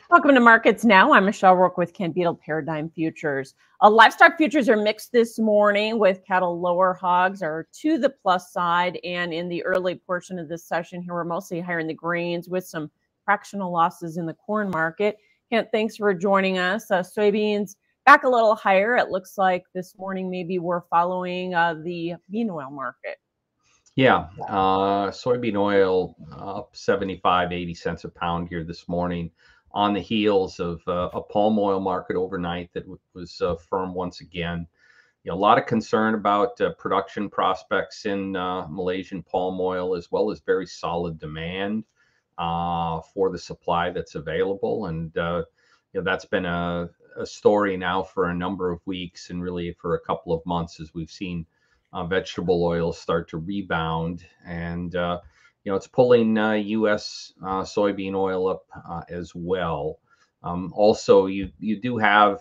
Welcome to Markets Now. I'm Michelle Rourke with Ken Beadle, Paradigm Futures. Livestock futures are mixed this morning, with cattle lower, hogs are to the plus side. And in the early portion of this session here, we're mostly higher in the grains with some fractional losses in the corn market. Kent, thanks for joining us. Soybeans back a little higher. It looks like this morning maybe we're following the bean oil market. Yeah, soybean oil up 75, 80 cents a pound here this morning on the heels of a palm oil market overnight that was firm once again. A lot of concern about production prospects in Malaysian palm oil, as well as very solid demand for the supply that's available. And that's been a story now for a number of weeks, and really for a couple of months, as we've seen vegetable oils start to rebound. And it's pulling U.S. soybean oil up as well. Also, you do have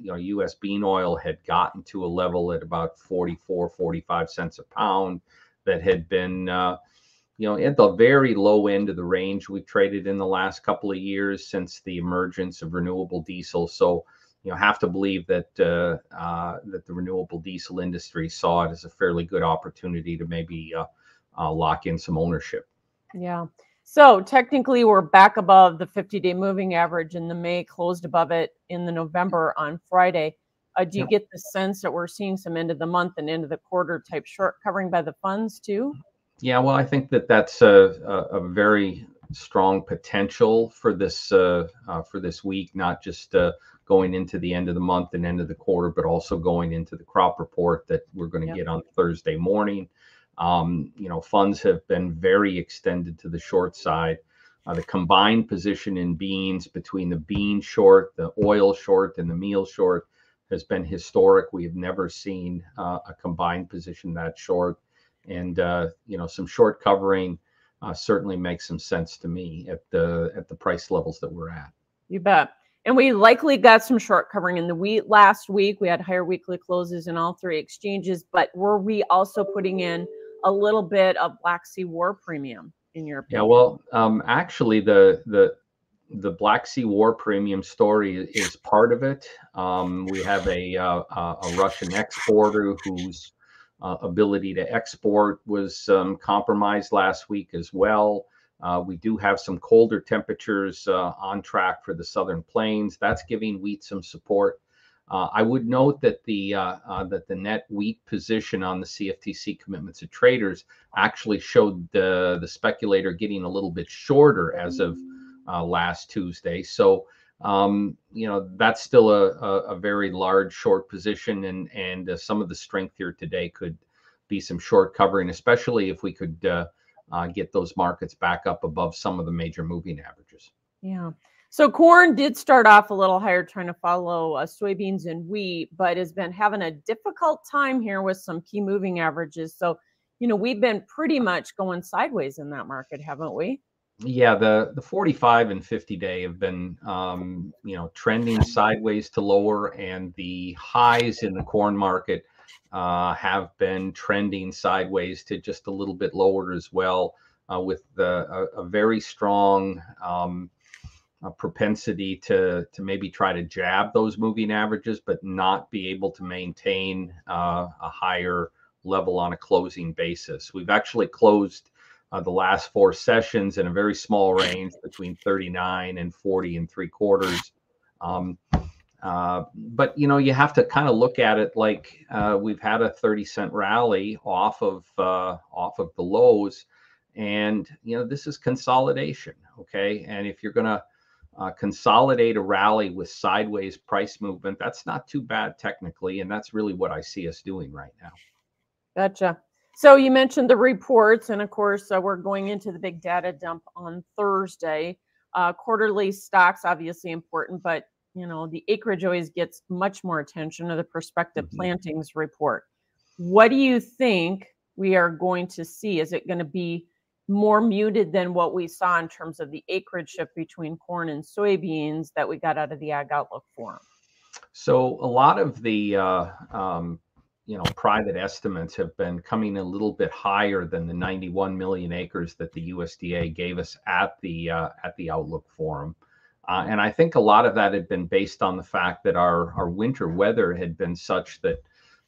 U.S. bean oil had gotten to a level at about 44, 45 cents a pound that had been at the very low end of the range we've traded in the last couple of years since the emergence of renewable diesel. So have to believe that that the renewable diesel industry saw it as a fairly good opportunity to maybe lock in some ownership. Yeah. So technically, we're back above the 50-day moving average, and the May closed above it in the November on Friday. Do you get the sense that we're seeing some end of the month and end of the quarter type short covering by the funds too? Yeah, well, I think that's a very strong potential for this week, not just going into the end of the month and end of the quarter, but also going into the crop report that we're going to get on Thursday morning. Funds have been very extended to the short side. The combined position in beans between the bean short, the oil short, and the meal short has been historic. We have never seen a combined position that short. And some short covering certainly makes some sense to me at the price levels that we're at. You bet. And we likely got some short covering in the wheat last week. We had higher weekly closes in all three exchanges, but were we also putting in a little bit of Black Sea war premium in your opinion? Yeah, well, actually, the Black Sea war premium story is part of it. We have a Russian exporter whose ability to export was compromised last week as well. We do have some colder temperatures on track for the southern plains. That's giving wheat some support. I would note that the net wheat position on the CFTC commitments of traders actually showed the speculator getting a little bit shorter as of last Tuesday. So that's still a very large short position, and some of the strength here today could be some short covering, especially if we could get those markets back up above some of the major moving averages. Yeah. So corn did start off a little higher, trying to follow soybeans and wheat, but has been having a difficult time here with some key moving averages. So, we've been pretty much going sideways in that market, haven't we? Yeah, the 45 and 50 day have been trending sideways to lower, and the highs in the corn market have been trending sideways to just a little bit lower as well, with a very strong propensity to maybe try to jab those moving averages, but not be able to maintain a higher level on a closing basis. We've actually closed the last four sessions in a very small range between 39 and 40 and 3/4. But you have to kind of look at it like we've had a 30-cent rally off of the lows, and this is consolidation, okay? And if you're going to consolidate a rally with sideways price movement, that's not too bad technically, and that's really what I see us doing right now. Gotcha. So you mentioned the reports, and of course, we're going into the big data dump on Thursday. Quarterly stocks, obviously important, but the acreage always gets much more attention to the prospective plantings report. What do you think we are going to see? Is it going to be more muted than what we saw in terms of the acreage shift between corn and soybeans that we got out of the Ag Outlook Forum? So a lot of the private estimates have been coming a little bit higher than the 91 million acres that the USDA gave us at the Outlook Forum. And I think a lot of that had been based on the fact that our winter weather had been such that,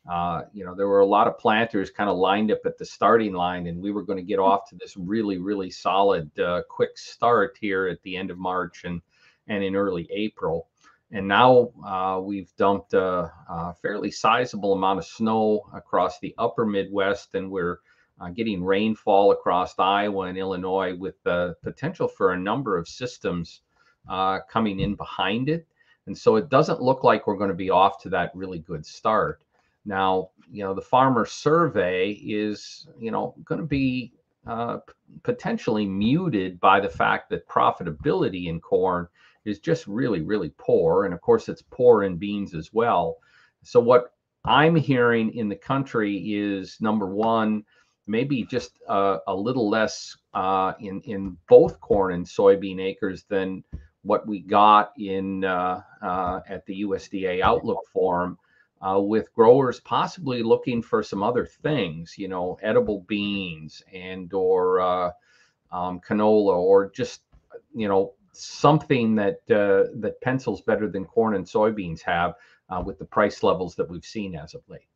there were a lot of planters kind of lined up at the starting line, and we were going to get off to this really, really solid, quick start here at the end of March and in early April. And now we've dumped a fairly sizable amount of snow across the upper Midwest, and we're getting rainfall across Iowa and Illinois with the potential for a number of systems coming in behind it. And so it doesn't look like we're going to be off to that really good start. Now, the farmer survey is, going to be potentially muted by the fact that profitability in corn is just really, really poor. And of course, it's poor in beans as well. So what I'm hearing in the country is, number one, maybe just a little less in both corn and soybean acres than what we got in at the USDA Outlook Forum, with growers possibly looking for some other things, edible beans or canola, or just something that pencils better than corn and soybeans have with the price levels that we've seen as of late.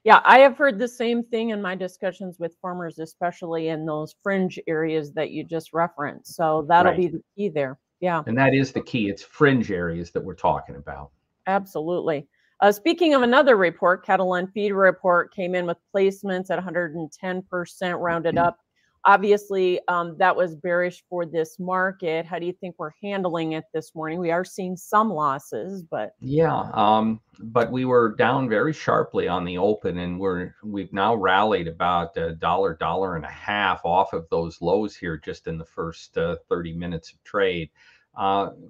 Yeah, I have heard the same thing in my discussions with farmers, especially in those fringe areas that you just referenced. So that'll be the key there. Yeah. And that is the key. It's fringe areas that we're talking about. Absolutely. Speaking of another report, cattle on feed report came in with placements at 110% rounded up. Obviously, that was bearish for this market. How do you think we're handling it this morning? We are seeing some losses, but but we were down very sharply on the open, and we've now rallied about $1.50 off of those lows here just in the first 30 minutes of trade.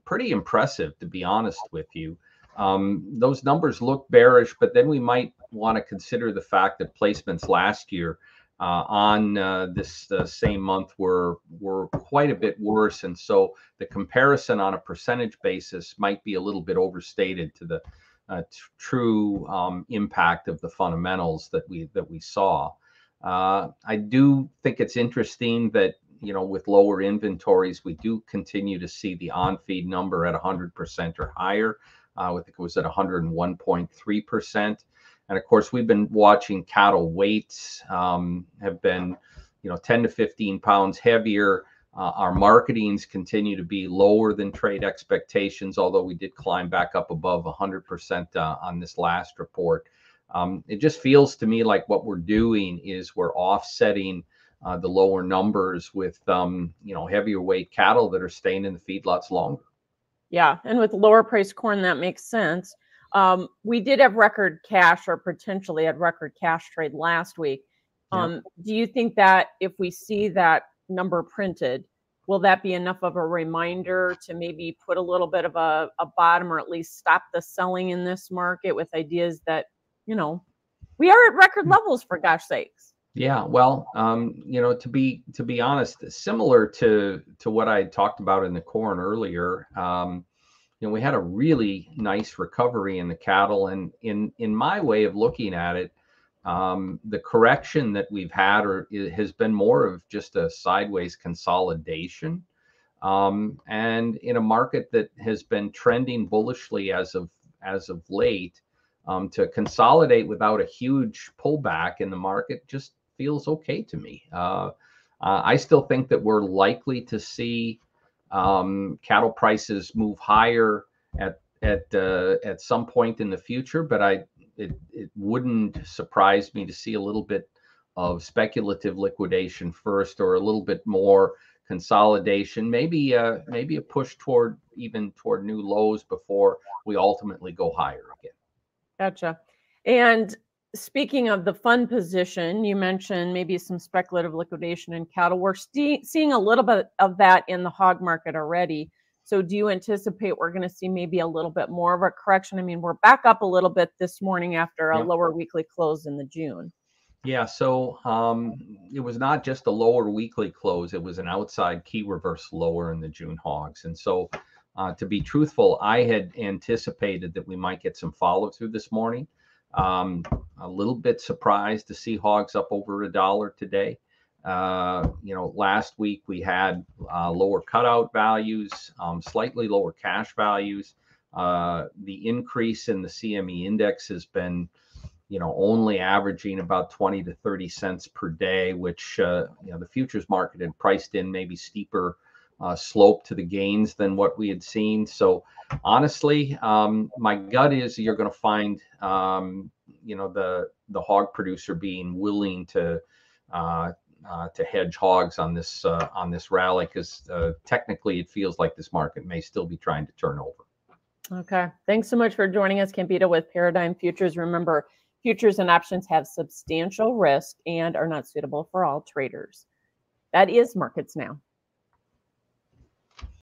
Pretty impressive, to be honest with you. Those numbers look bearish, but then we might want to consider the fact that placements last year on this same month were quite a bit worse, and so the comparison on a percentage basis might be a little bit overstated to the true impact of the fundamentals that we saw. I do think it's interesting that with lower inventories, we do continue to see the on-feed number at 100% or higher. I think it was at 101.3%. And of course, we've been watching cattle weights have been, 10 to 15 pounds heavier. Our marketings continue to be lower than trade expectations, although we did climb back up above 100% on this last report. It just feels to me like what we're doing is we're offsetting the lower numbers with, heavier weight cattle that are staying in the feedlots longer. Yeah, and with lower price corn, that makes sense. We did have record cash, or potentially had record cash trade last week. Do you think that if we see that number printed, will that be enough of a reminder to maybe put a little bit of a bottom, or at least stop the selling in this market, with ideas that, we are at record levels, for gosh sakes? Yeah, well, to be honest, similar to what I talked about in the corn earlier, we had a really nice recovery in the cattle, and in my way of looking at it, the correction that we've had has been more of just a sideways consolidation, and in a market that has been trending bullishly as of late, to consolidate without a huge pullback in the market just feels okay to me. I still think that we're likely to see cattle prices move higher at some point in the future, but it wouldn't surprise me to see a little bit of speculative liquidation first, or a little bit more consolidation, maybe a push toward new lows before we ultimately go higher again. Gotcha. And speaking of the fund position, you mentioned maybe some speculative liquidation in cattle. We're seeing a little bit of that in the hog market already. So do you anticipate we're going to see maybe a little bit more of a correction? I mean, we're back up a little bit this morning after a lower weekly close in the June. Yeah, so it was not just a lower weekly close. It was an outside key reverse lower in the June hogs. And so to be truthful, I had anticipated that we might get some follow through this morning. A little bit surprised to see hogs up over $1 today. You know, last week we had lower cutout values, slightly lower cash values. The increase in the CME index has been, you know, only averaging about 20 to 30 cents per day, which, you know, the futures market had priced in maybe steeper slope to the gains than what we had seen. So honestly, my gut is you're going to find, you know, the hog producer being willing to hedge hogs on this rally, because technically it feels like this market may still be trying to turn over. Okay. Thanks so much for joining us, Ken Beadle with Paradigm Futures. Remember, futures and options have substantial risk and are not suitable for all traders. That is Markets Now.